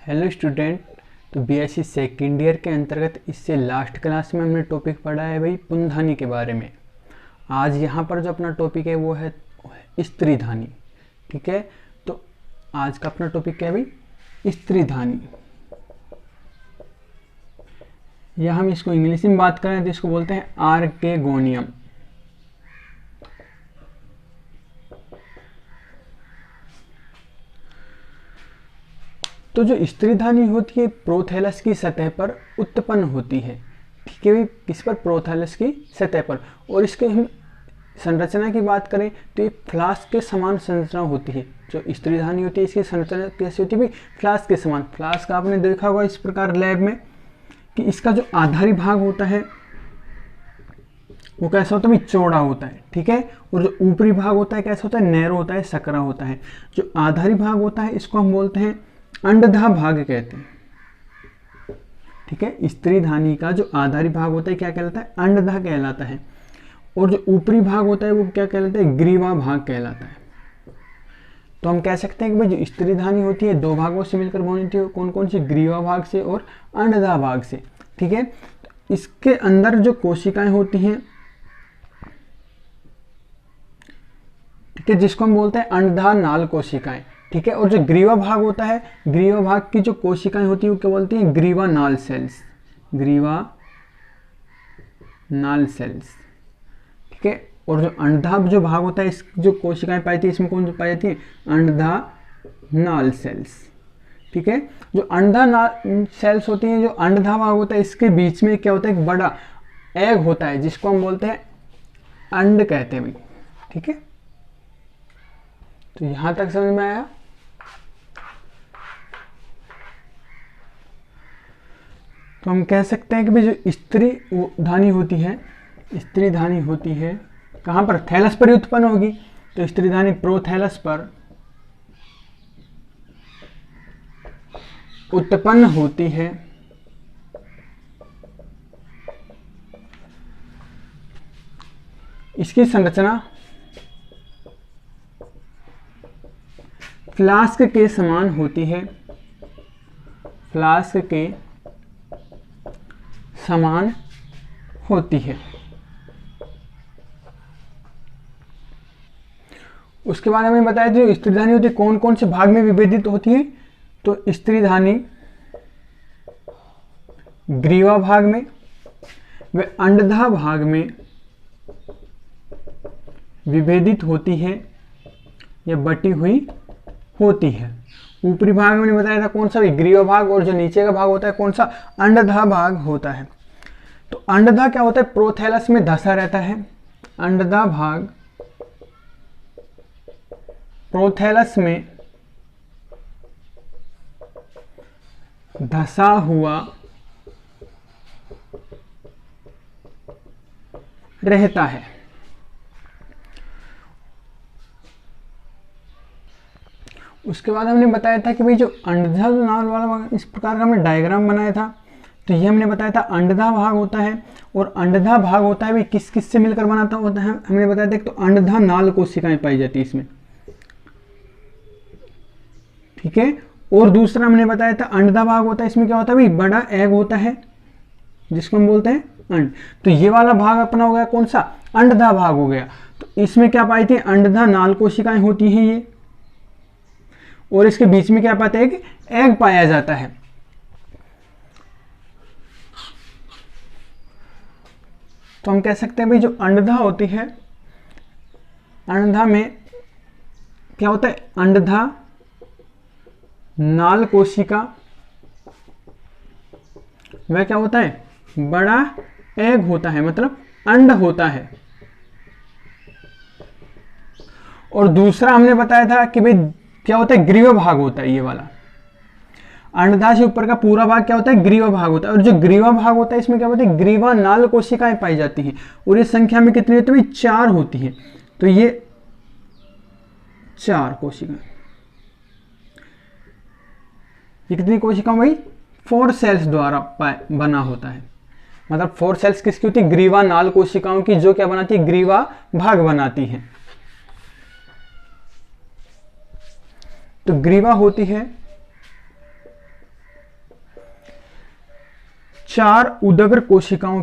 Hello student. तो BSc second year के अंतर्गत इससे लास्ट क्लास में हमने टॉपिक पढ़ा है भाई पुनधानी के बारे में। आज यहाँ पर जो अपना टॉपिक है वो है स्त्रीधानी। ठीक है, तो आज का अपना टॉपिक क्या है भाई? स्त्रीधानी, या हम इसको इंग्लिश में बात करें तो इसको बोलते हैं आर्केगोनियम। तो जो स्त्रीधानी होती है प्रोथैलस की सतह पर उत्पन्न होती है। ठीक है भाई, किस पर? प्रोथैलस की सतह पर। और इसके हम संरचना की बात करें तो ये फ्लास्क के समान संरचना होती है। जो स्त्रीधानी होती है इसकी संरचना कैसी होती है भाई? फ्लास्क के समान। फ्लास्क आपने देखा होगा इस प्रकार लैब में कि इसका जो आधारी भाग होता है वो कैसा होता है भाई? चौड़ा होता है। ठीक है, और जो ऊपरी भाग होता है कैसा होता है? नैरो होता है, सकरा होता है। जो आधारी भाग होता है इसको हम बोलते हैं अंडधा भाग कहते हैं। ठीक है, स्त्रीधानी का जो आधारी भाग होता है क्या कहलाता है? अंडधा कहलाता है। और जो ऊपरी भाग होता है वो क्या कहलाता है? ग्रीवा भाग कहलाता है। तो हम कह सकते हैं कि भाई जो स्त्रीधानी होती है दो भागों से मिलकर बनती है। कौन कौन सी? ग्रीवा भाग से और अंडधा भाग से। ठीक है, इसके अंदर जो कोशिकाएं होती हैं, ठीक है, जिसको हम बोलते हैं अंडधा नाल कोशिकाएं। ठीक है, और जो ग्रीवा भाग होता है, ग्रीवा भाग की जो कोशिकाएं होती है वो क्या बोलती हैं? ग्रीवा नाल सेल्स। ग्रीवा नाल सेल्स। ठीक है, और जो अंडधा जो भाग होता है, इस जो कोशिकाएं पाई थी इसमें कौन पाई जाती है? अंडधा नाल सेल्स। ठीक है, जो अंडधा नाल सेल्स होती हैं, जो अंडधा भाग होता है इसके बीच में क्या होता है? एक बड़ा एग होता है जिसको हम बोलते हैं अंड कहते हैं भाई। ठीक है, तो यहां तक समझ में आया? तो हम कह सकते हैं कि भाई जो स्त्रीधानी होती है, स्त्रीधानी होती है कहाँ पर? थैलस पर ही उत्पन्न होगी। तो स्त्रीधानी प्रोथैलस पर उत्पन्न होती है। इसकी संरचना फ्लास्क के समान होती है। फ्लास्क के समान होती है। उसके बाद हमें बताया जो स्त्रीधानी होती है कौन कौन से भाग में विभेदित होती है। तो स्त्रीधानी ग्रीवा भाग में व अंडधा भाग में विभेदित होती है या बटी हुई होती है। ऊपरी भाग मैंने बताया था कौन सा? ग्रीवा भाग। और जो नीचे का भाग होता है कौन सा? अंडधा भाग होता है। तो अंडधा क्या होता है? प्रोथैलस में धसा रहता है। अंडधा भाग प्रोथैलस में धसा हुआ रहता है। उसके बाद हमने बताया था कि भाई जो अंडधा जो नाल वाला भाग, इस प्रकार का हमने डायग्राम बनाया था। तो ये हमने बताया था अंडधा भाग होता है। और अंडधा भाग होता है भाई किस किस से मिलकर बनाता होता है? हमने बताया था तो अंडधा नाल कोशिकाएं पाई जाती है इसमें। ठीक है, और दूसरा हमने बताया था अंडधा भाग होता है, इसमें क्या होता है भाई? बड़ा एग होता है जिसको हम बोलते हैं अंड। तो ये वाला भाग अपना हो गया कौन सा? अंडधा भाग हो गया। तो इसमें क्या पाई थी? अंडधा नाल कोशिकाएं होती हैं ये। और इसके बीच में क्या पाते हैं? एग पाया जाता है। तो हम कह सकते हैं भाई जो अंडधा होती है, अंडधा में क्या होता है? अंडधा नाल कोशिका वह क्या होता है? बड़ा एग होता है, मतलब अंड होता है। और दूसरा हमने बताया था कि भाई क्या होता है? ग्रीवा भाग होता है ये वाला। अंडधा से ऊपर का पूरा भाग क्या होता है? ग्रीवा भाग होता है। और जो ग्रीवा भाग होता है इसमें क्या होता है? ग्रीवा नाल कोशिकाएं पाई जाती हैं। और इस संख्या में कितनी होती है? 4 होती है। तो ये 4 कोशिकाएं, ये कितनी कोशिकाएं भाई? 4 सेल्स द्वारा बना होता है। मतलब 4 सेल्स किसकी होती है? ग्रीवा नाल कोशिकाओं की, जो क्या बनाती है? ग्रीवा भाग बनाती है। तो ग्रीवा होती है 4 उदग्र कोशिकाओं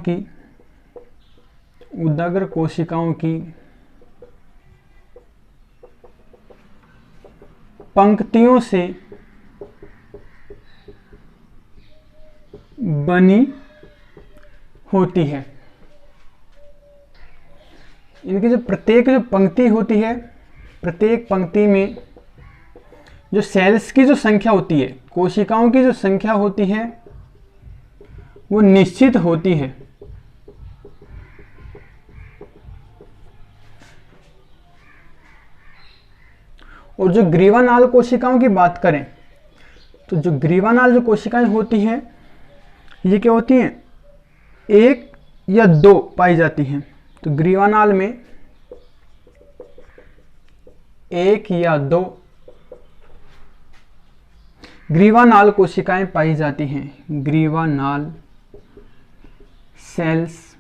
की पंक्तियों से बनी होती है। इनकी जो प्रत्येक जो पंक्ति होती है, प्रत्येक पंक्ति में जो सेल्स की जो संख्या होती है, कोशिकाओं की जो संख्या होती है, वो निश्चित होती है। और जो ग्रीवानाल कोशिकाओं की बात करें तो जो ग्रीवानाल जो कोशिकाएं होती हैं, ये क्या होती हैं, 1 या 2 पाई जाती हैं। तो ग्रीवानाल में 1 या 2 ग्रीवानाल कोशिकाएं पाई जाती हैं। ग्रीवानाल सेल्स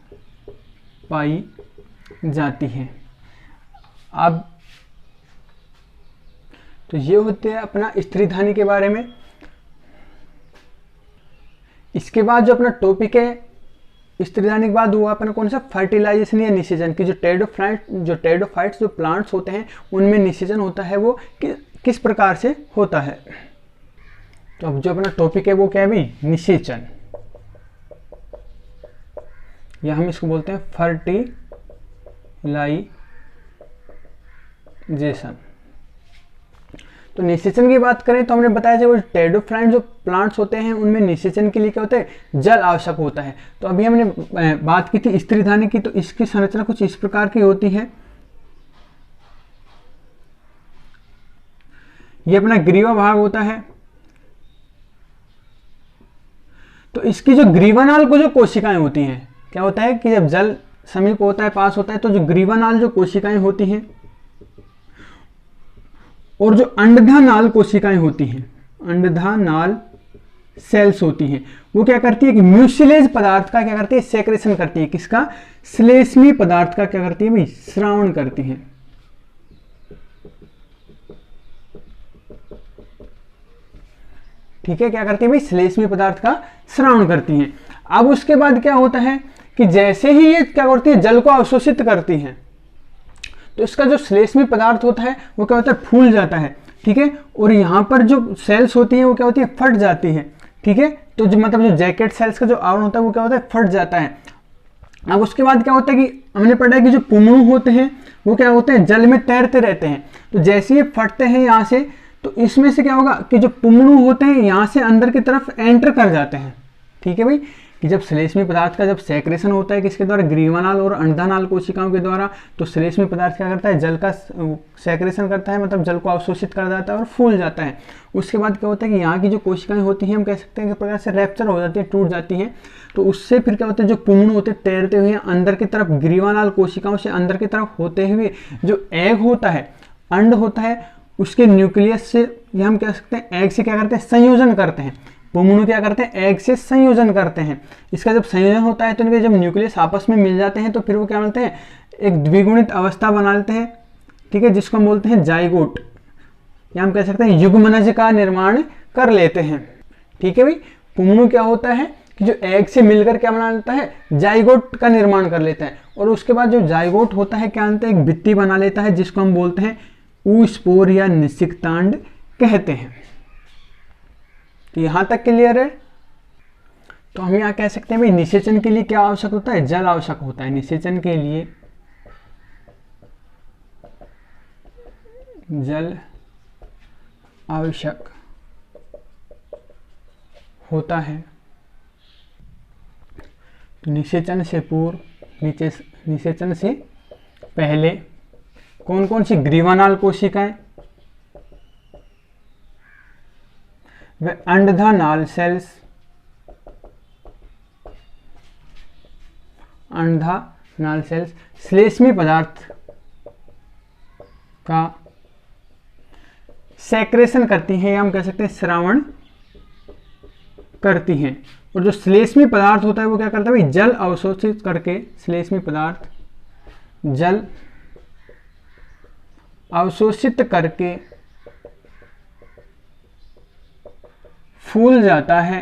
पाई जाती हैं। अब तो ये होते हैं अपना स्त्रीधानी के बारे में। इसके बाद जो अपना टॉपिक है स्त्रीधानी के बाद हुआ अपना कौन सा, फर्टिलाइजेशन या निषेचन की। जो टेरिडोफाइट्स जो प्लांट्स होते हैं उनमें निषेचन होता है, वो किस प्रकार से होता है। तो अब जो अपना टॉपिक है वो क्या है भाई, निषेचन, या हम इसको बोलते हैं फर्टिलाइजेशन। तो निषेचन की बात करें तो हमने बताया था वो टेरिडोफाइट जो प्लांट्स होते हैं उनमें निषेचन के लिए क्या होता है, जल आवश्यक होता है। तो अभी हमने बात की थी स्त्रीधानी की, तो इसकी संरचना कुछ इस प्रकार की होती है। ये अपना ग्रीवा भाग होता है। तो इसकी जो ग्रीवानाल को जो कोशिकाएं होती हैं, क्या होता है कि जब जल समीप होता है, पास होता है, तो जो ग्रीवानाल जो कोशिकाएं होती हैं और जो अंडधानाल कोशिकाएं होती हैं, अंडधानाल सेल्स होती हैं, वो क्या करती है कि म्यूसिलेज पदार्थ का क्या करती है, सेक्रेशन करती है। किसका, श्लेष्मी पदार्थ का क्या करती है भाई, स्रावण करती है। ठीक है, क्या करती है भाई, श्लेष्मी पदार्थ का स्रावण करती हैं। अब उसके बाद क्या होता है कि जैसे ही ये क्या करती है, जल को अवशोषित करती हैं, तो इसका जो श्लेष्मी पदार्थ होता है वो क्या होता है, फूल जाता है। ठीक है, और यहाँ पर जो सेल्स होती है वो क्या होती है, फट जाती है। ठीक है, तो जो मतलब जो जैकेट सेल्स का जो आवरण होता है वो क्या होता है, फट जाता है। अब उसके बाद क्या होता है कि हमने पढ़ा है कि जो पुमणु होते हैं वो क्या होते हैं, जल में तैरते रहते हैं। तो जैसे ये फटते हैं यहाँ से, तो इसमें से क्या होगा कि जो पुमणु होते हैं यहाँ से अंदर की तरफ एंटर कर जाते हैं। ठीक है भाई, कि जब श्लेष्मी पदार्थ का जब सेक्रेशन होता है किसके द्वारा, ग्रीवानाल और अंडधानाल कोशिकाओं के द्वारा, तो श्लेष्मी पदार्थ क्या करता है, जल का सेक्रेशन करता है, मतलब जल को अवशोषित कर जाता है और फूल जाता है। उसके बाद क्या होता है कि यहाँ की जो कोशिकाएं होती हैं हम कह सकते हैं कि प्रकार से रैप्चर हो जाती है, टूट जाती हैं। तो उससे फिर क्या होता है, जो पुमणु होते हैं तैरते हुए अंदर की तरफ, ग्रीवानाल कोशिकाओं से अंदर की तरफ होते हुए जो एग होता है, अंड होता है, उसके न्यूक्लियस से, या हम कह सकते हैं एग से क्या करते हैं, संयोजन करते हैं। पुमणु क्या करते हैं, एग से संयोजन करते हैं। इसका जब संयोजन होता है तो इनके जब न्यूक्लियस आपस में मिल जाते हैं तो फिर वो क्या बोलते हैं, एक द्विगुणित अवस्था बना लेते हैं। ठीक है, जिसको हम बोलते हैं जाइगोट, या हम कह सकते हैं युग्मनज का निर्माण कर लेते हैं। ठीक है भाई, पुमणु क्या होता है कि जो एग से मिलकर क्या बना लेता है, जाइगोट का निर्माण कर लेता है। और उसके बाद जो जाइगोट होता है क्या होता है, एक भित्ति बना लेता है, जिसको हम बोलते हैं ऊस्पोर या निषिक्तांड कहते हैं। तो यहां तक क्लियर है। तो हम यहाँ कह सकते हैं भाई निषेचन के लिए क्या आवश्यक होता है, जल आवश्यक होता है। निषेचन के लिए जल आवश्यक होता है। तो निषेचन से पूर्व, निषेचन से पहले कौन कौन सी ग्रीवानाल कोशिकाएं, वे अंडधानाल सेल्स, अंडधानाल सेल्स श्लेष्मी पदार्थ का सेक्रेशन करती हैं, या हम कह सकते हैं स्रावण करती हैं। और जो श्लेष्मी पदार्थ होता है वो क्या करता है भाई, जल अवशोषित करके, श्लेष्मी पदार्थ जल अवशोषित करके फूल जाता है।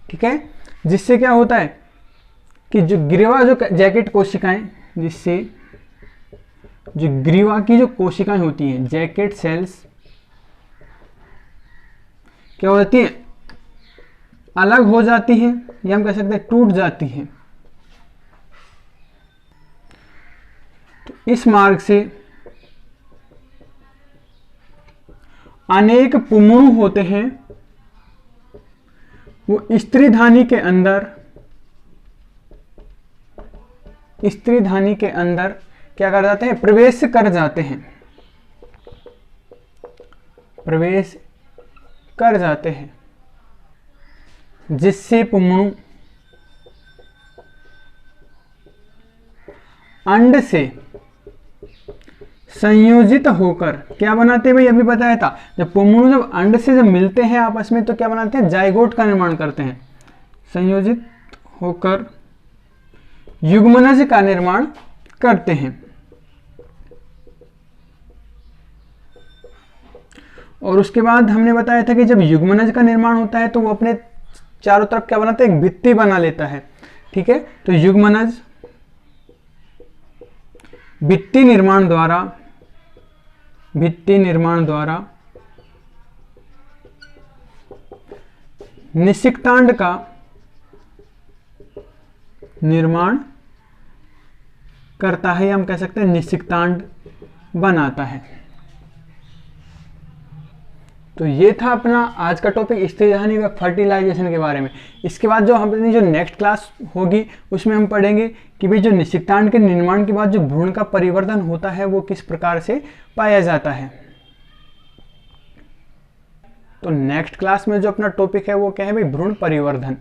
ठीक है, जिससे क्या होता है कि जो ग्रीवा जो जैकेट कोशिकाएं, जिससे जो ग्रीवा की जो कोशिकाएं होती हैं, जैकेट सेल्स, क्या हो जाती हैं, अलग हो जाती हैं, या हम कह सकते हैं टूट जाती हैं। तो इस मार्ग से अनेक पुंगणु होते हैं, वो स्त्रीधानी के अंदर क्या कर जाते हैं, प्रवेश कर जाते हैं, प्रवेश कर जाते हैं, जिससे पुंगणु अंड से संयोजित होकर क्या बनाते हैं भाई, अभी बताया था, जब पुंगणु जब अंड से जब मिलते हैं आपस में तो क्या बनाते हैं, जाइगोट का निर्माण करते हैं, संयोजित होकर युग्मनज का निर्माण करते हैं। और उसके बाद हमने बताया था कि जब युग्मनज का निर्माण होता है तो वो अपने चारों तरफ क्या बनाता है, एक भित्ति बना लेता है। ठीक है, तो युग्मनज भित्ति निर्माण द्वारा निषिक्तांड का निर्माण करता है, या हम कह सकते हैं निषिक्तांड बनाता है। तो ये था अपना आज का टॉपिक स्त्रीधानी व फर्टिलाइजेशन के बारे में। इसके बाद जो अपनी जो नेक्स्ट क्लास होगी उसमें हम पढ़ेंगे कि भाई जो निषिक्तांड के निर्माण के बाद जो भ्रूण का परिवर्धन होता है वो किस प्रकार से पाया जाता है। तो नेक्स्ट क्लास में जो अपना टॉपिक है वो क्या है भाई, भ्रूण परिवर्धन।